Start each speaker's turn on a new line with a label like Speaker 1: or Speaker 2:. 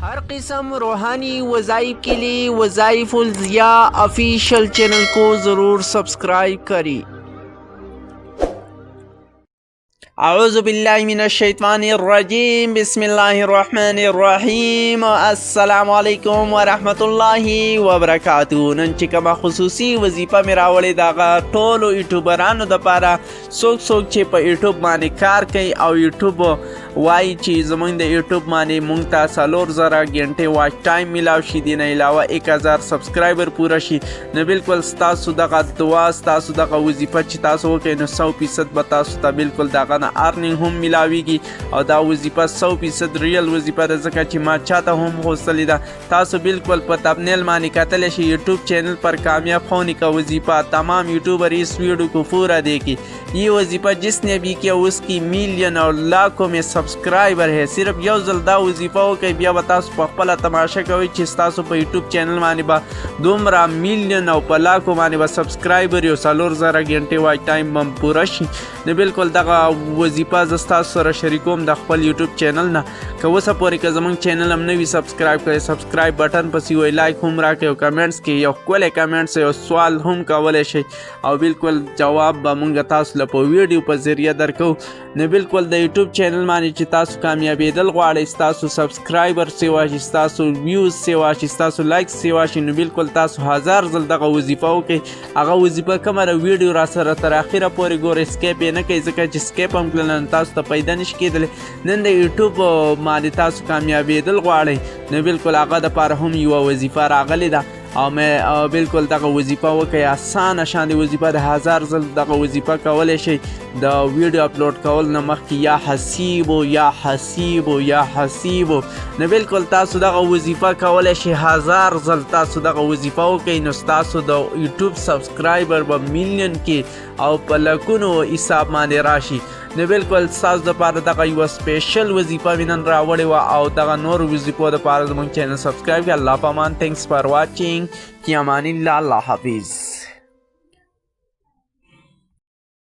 Speaker 1: हर किस्म रूहानी वज़ाइफ के लिए वज़ाइफुल ज़िया ऑफिशियल चैनल को ज़रूर सब्सक्राइब करें। अऊज़ु बिल्लाहि मिनश्शैतानिर्रजीम बिस्मिल्लाहिर्रहमानिर्रहीम अस्सलामु अलैकुम वरहमतुल्लाहि वबरकातुहू। नन چې کومه خصوصي وظیفه مې راوړې د هغه ټولو یوټیوبرانو دپاره څوک چې په یوټیوب باندې کار کوي او یوټیوب وایي چې زمونږ د یوټیوب باندې مونږ ته 4000 غنټې واچ ټایم میلاو شي، دې نه علاوه 1000 سبسکرایبر پوره شي، نو بالکل ستاسو دغه دعا ستاسو دغه وظیفه چې تاسو وکړئ نو 100% به تاسو ته بالکل دغه نه ارنینګ هم میلاویږي او دا وظیفه 100% ریل وظیفه ده، ځکه چې ما چاته هم غوښتلې ده. تاسو بالکل په تبنیل باندې کتلی شئ یوٹیوب چینل پر कामयाब होने का वजीफ़ा तमाम यूट्यूबर इस वीडियो को पूरा देखी। ये वजीफ़ा जिसने भी किया उसकी मिलियन और लाखों में सब्सक्राइबर है। सिर्फ यो जल्दा वजीफ़ा हो के बिया बता पखपला तमाशा कोई चिस्तासो पर यूट्यूब चैनल माने बा दुमरा मिलियन और पर लाखों माने बा सब्सक्राइबर यो 4000 घंटे वाच टाइम बम पूरा शी ने बिल्कुल दगा वजीफ़ा जस्ता सर शरीकोम द खपल यूट्यूब चैनल ना कवसा पोरे का जमंग चैनल हमने भी सब्सक्राइब करे, सब्सक्राइब बटन पसी हुए लाइक हम राके कमेंट्स के यो कोले कमेंट्स यो सवाल हम कवले शे और बिल्कुल जवाब बमंग तासु ल په ویډیو په ذریعہ درکو. نو بالکل د یوټیوب چینل باندې چې تاسو کامیابېدل غواړئ، تاسو سبسکرایبر سیوا شي، تاسو ویوز سیوا شي، تاسو لایک سیوا شي، نو بالکل تاسو 1000 ځل دغه وظیفه وکړئ. هغه وظیفه کومه ویډیو را سره تر اخره پورې ګورئ، سکیپ یې نه کوئ، ځکه چې سکیپ هم کړل نو تاسو ته پیدا نشي کېدلی. نن د یوټیوب باندې تاسو کامیابېدل غواړئ نو بالکل هغه دپاره هم یوه وظیفه راغلې ده او میں بالکل دغه وظیفه وکړئ. آسانه شاندې وظیفه د 1000 ځل دغه وظیفه کولی شئ. د ویډیو اپلوډ کول نه مخکې یا حسیبو یا حسیبو یا حسیبو نو بالکل تاسو دغه وظیفه کولی شئ 1000 ځل تاسو دغه وظیفه وکړئ نو ستاسو د یوټیوب سبسکرایبر به میلیون کې او په لکونو حساب باندې راشي. نو بالکل ستاسو دپاره دغه یوه سپیشل وظیفه مې نن راوړې وه او دغه نورو وظیفو دپاره زموږ چینل سبسکرایب کړئ. الله پامان، تھینکس فار واچینګ، فی امان الله، الله حافظ.